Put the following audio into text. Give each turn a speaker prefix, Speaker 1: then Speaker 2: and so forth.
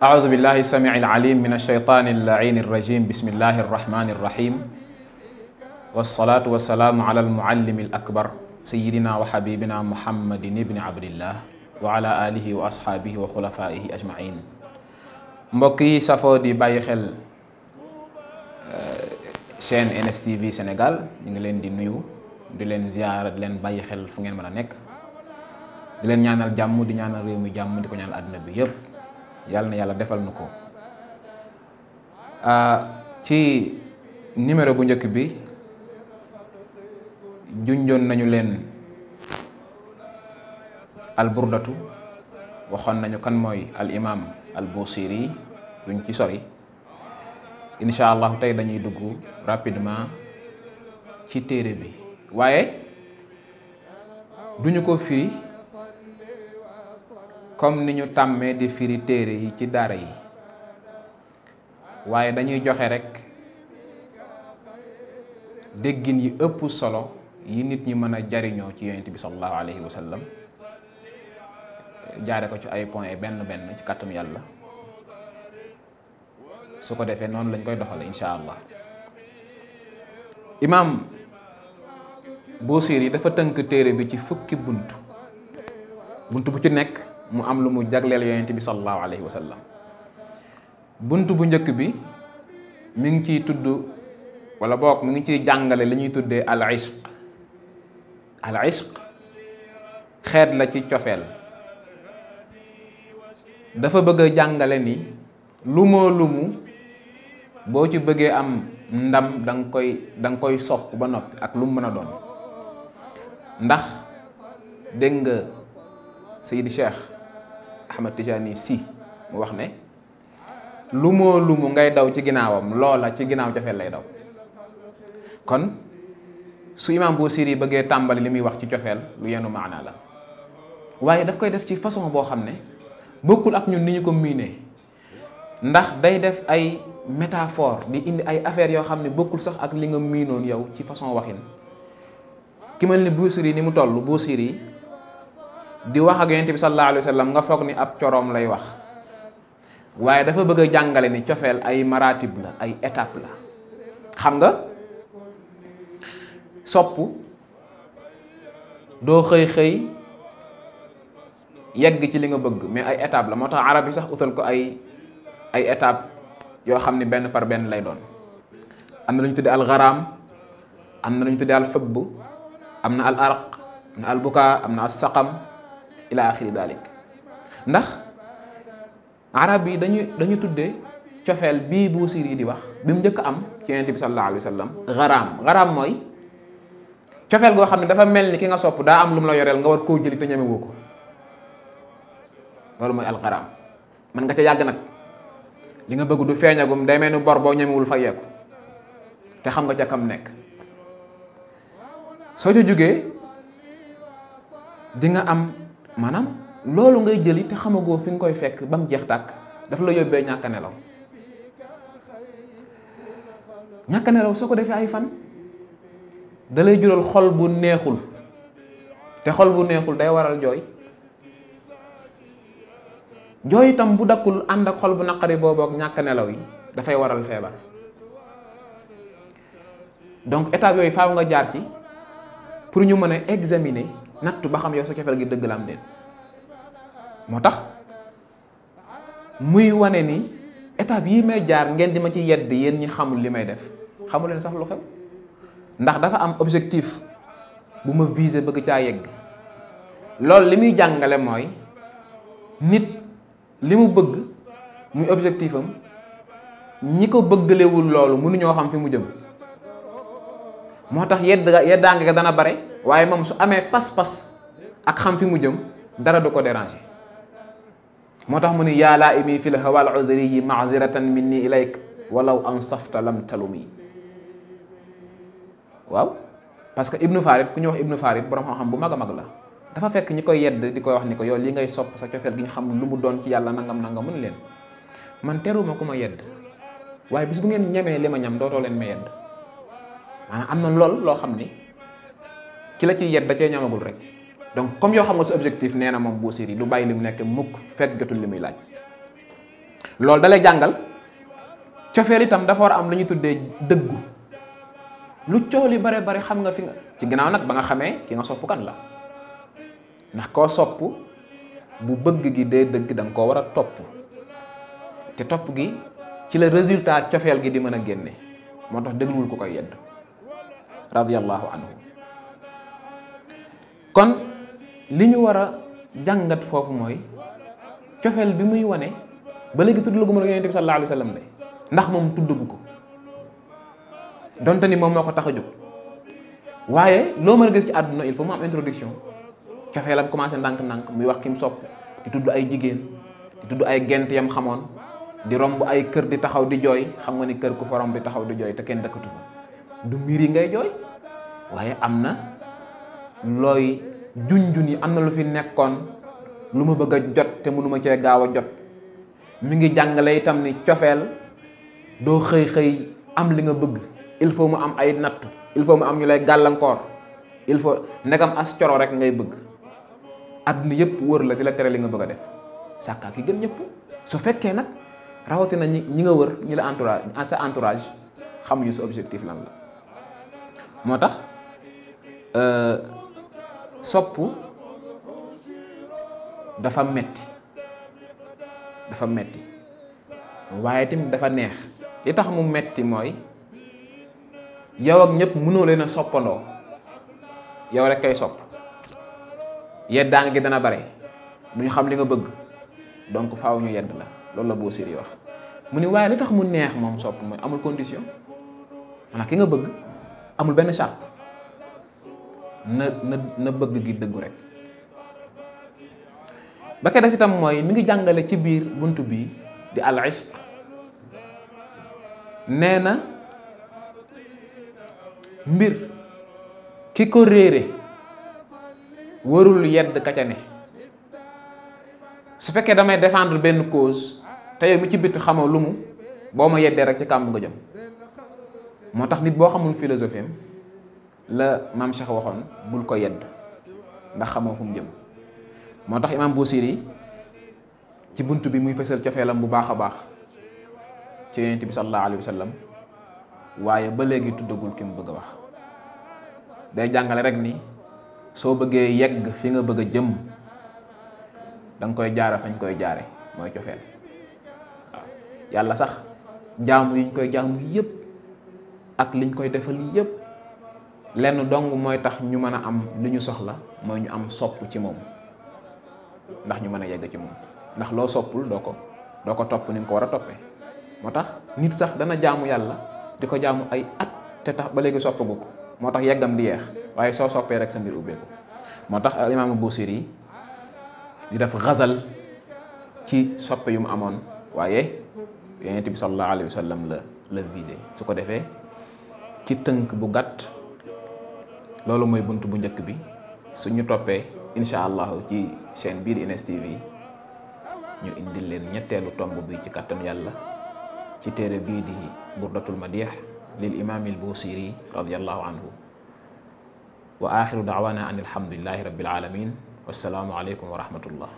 Speaker 1: أعوذ بالله السميع العليم من الشيطان اللعين الرجيم بسم الله الرحمن الرحيم والصلاة والسلام على المعلم الأكبر سيدنا وحبيبنا محمد بن عبد الله وعلى آله وأصحابه وخلفائه أجمعين. mbokk yi safoo di bàyyi xel chaîne NSTV Sénégal ñu ngi leen di nuyu di leen ziyaara di leen bàyyi xel fu ngeen mën a nekk di leen ñaanal jàmm di ñaanal réew mi jàmm di ko ñaanal àdduna bi yépp yàlla na yàlla defal na ko. ci numéro bu njëkk bi junjoon nañu leen al burdatu waxoon nañu kan mooy al imam al Busiri duñ ci sori insha allahu tey dañuy dugg rapidement ci téere bi waaye duñu ko firi comme ni ñu tàmmee di firi téere yi ci daara yi waaye dañuy joxe rek déggin yi ëpp solo yi nit ñi mën a jariñoo ci yonent bi sallallahu alayhi wa sallam jaare ko ci ay point benn benn ci kàttan yàlla su ko defee noonu lañ koy doxale insha allah. imam Busiri dafa tënk téere bi ci fukki bunt bu ci nekk mu am lu mu jagleel yonent bi sallallahu alayhi wa sallam. bunt bu njëkk bi mi ngi ciy tudd wala boog mi ngi ciy jàngale li ñuy tuddee al ishq. al ishq xeet la ci cofeel dafa bëgg a jàngale ni lumu boo ci bëggee am ndam danga koy sopp ba noppi ak lu mu mën a doon ndax dégg nga Seydi Cheikh Ahmad Tijani Sy mu wax ne lumu ngay daw ci ginnaawam loola ci ginnaaw cofeel lay daw. kon su imam Busiri bëggee tàmbali li muy wax ci cofeel lu yenu maanaa la waaye daf koy def ci façon boo xam ne bokkul ak ñun ni ñu ko miinee ndax day def ay métaphore di indi ay affaires yoo xam ne bokkul sax ak li nga miinoon yow ci façon waxin. ki mel ni Busiri ni mu toll Busiri di wax ak yonent bi sallallahu alayhi wa sallam nga foog ni ab coroom lay wax waaye dafa bëgg a jàngale ni cofeel ay maratib la ay étape la. xam nga sopp doo xëy yegg ci li nga bëgg mais ay étape la moo tax arab yi sax utal ko ay étape yoo xam ni benn par benn lay doon. am na lu ñu tuddee al gharam am na lu ñu tuddee al hubb am na al arq am na al buka am na al saqam ila axiri dalik. ndax arab yi dañu tuddee cofeel bii Busiri di wax bi mu njëkk am ci yonent bi sallallahu alayhi wa sallam gharam mooy cofeel goo xam ne dafa mel ni ki nga sopp daa am lu mu la yoreel nga war koo jëli te ñemewoo ko loolu mooy alxaraam. man nga ca yàgg nag li nga bëgg du feeñagum day mel ni bor boo ñemewul fa yeeku te xam nga ca kam nekk. soo ca jógee di nga am maanaam loolu ngay jëli te xamagoo fi nga koy fekk ba mu jeex tàkk dafa la yóbbee ñàkk a nelaw. ñàkk a nelaw soo ko defee ay fan da lay jural xol bu neexul te xol bu neexul day waral jooy itam bu dakkul ànd ak xol bu naqari boobu ak ñàkk nelaw yi dafay waral feebar. donc étape yooyu faaw nga jaar ci pour ñu mën a examiner nattu ba xam yow sa cofeel gi dëgg la am déet. moo tax muy wane ni étape yi may jaar ngeen di ma ci yedd yéen ñi xamul li may def xamul leen sax lu xew ndax dafa am objectif bu ma visé bëgg caa yegg. loolu li muy jàngale mooy nit li mu bëgg muy objectif am ñi ko bëggalewul loolu mënuñoo xam fi mu jëm. moo tax yeddaange ga dana bare waaye moom su amee pas-pas ak xam fi mu jëm dara du ko déranger. moo tax mu ni yaa laa imi fi l hawal udri yi maaziratan minni ilayk walaw ansafta lam talumi. waaw parce que Ibnu Farid ku ñuy wax Ibnu Farid borom xam-xam bu mag a mag la dafa fekk ñi koy yedd di koy wax ni ko yow li ngay sopp sa cofeel gi ñu xam lu mu doon ci yàlla nangam mun leen man teruma ku ma yedd waaye bis bu ngeen ñemee li ma ñam dootoo leen ma yedd. maanaam am na lool loo xam ni ki la ciy yedd da cee ñamagul rek donc comme yoo xam nga sa objectif nee na moom Busiri du bàyyi li mu nekk mukk fekk jotul li muy laaj. loolu dalay jàngal cofeel itam dafa war a am lu ñuy tuddee dëggu. lu coow li bare bare xam nga fi nga ci ginnaaw nag ba nga xamee ki nga sopp kan la, ndax koo sopp bu bëgg gi dee dëgg da nga koo war a topp, te topp gi ci la résultat cofeel gi di mën a génne. moo tax dégluwul ko koy yedd radiyallahu anhu. kon li ñu war a jàngat foofu mooy cofeel bi muy wane ba léegi tudd laguma la yonent bi sallallahu alayhi wa sallam de, ndax moom tuddagu ko donte ni moom moo ko tax a jóg. waaye loo mën a gis ci àdduna il faut mu am introduction. cofeelam commencé ndànk-ndànk muy wax ki mu sopp, di tudd ay jigéen, di tudd ay gent yam xamoon, di romb ay kër di taxaw di jooy. xam nga ni kër ku fa romb di taxaw di jooy te kenn dëkkatu fa du miir yi ngay jooy, waaye am na looy junjun yi, am na lu fi nekkoon lu ma bëgg a jot te mënuma cee gaaw a jot. mi ngi jàngale itam ni cofeel doo xëy xëy am li nga bëgg, il faut mu am ay nattu, il faut mu am ñu lay gàllankoor, il faut ndegam as coro rek ngay bëgg àdduna yëpp wër la di la tere li nga bëgg a def. sàkkaa ki gën ñëpp su fekkee nag rawatina ñi nga wër, ñi la entourage, sa entourage xamuñu sa objectif lan la. moo tax sopp dafa metti waaye tamit dafa neex. li tax mu metti mooy yow ak ñëpp mënoo leen a soppandoo, yow rek kay sopp, yeddaanga gi dana bare, duñu xam li nga bëgg, donc faaw ñu yedd la. loolu la Busiri wax. mu ni waaye li tax mu neex moom sopp mooy amul condition, maanaam ki nga bëgg amul benn charte, na bëgg gi dëggu rek. ba ka des itam mooy mi ngi jàngale ci biir buntu bi di al ishq, nee na mbir ki ko réere warul yedd ka ca ne. su fekkee damay défendre benn cause te yow mi ci bitti xamoo lu mu, boo ma yeddee rek ci kàmb nga jëm. moo tax nit boo xamul philosophie am la maam Cheikh waxoon bul ko yedd ndax xamoo fu mu jëm. moo tax imam Busiri ci bunt bi muy fësal cofeelam bu baax a baax ci yonent bi sallallahu alayhi wa sallam, waaye ba léegi tuddagul ki mu bëgg a wax. day jàngale rek ni soo bëggee yegg fi nga bëgg a jëm danga koy jaare fañ koy jaare, mooy cofeel. waaw yàlla sax jaamu yiñ koy jaamu yépp ak liñ koy defal yépp lenn dong mooy tax ñu mën a am li ñu soxla, mooy ñu am sopp ci moom ndax ñu mën a yegg ci moom. ndax loo soppul doo ko topp ni nga ko war a toppee. moo tax nit sax dana jaamu yàlla di ko jaamu ay at te tax ba léegi soppagu ko, moo tax yeggam di yeex, waaye soo soppee rek sa mbir ubbeeku. moo tax al imaamu Busiri di def xazal ci soppe yu mu amoon, waaye yonent bi sallallahu alayhi wa sallam la visé. su ko defee ci tënk bu gàtt loolu mooy bunt bu njëkk bi. suñu toppee incha allahu ci chaîne bii di Ines TV ñu indil leen ñetteelu tomb bi ci kàttan yàlla ci téere bii di burdatul madih lil imam al Busiri radiyallahu anhu. wa axiru da'wana an alhamdulillahi rabbil alamin. wassalaamu aleykum wa rahmatullah.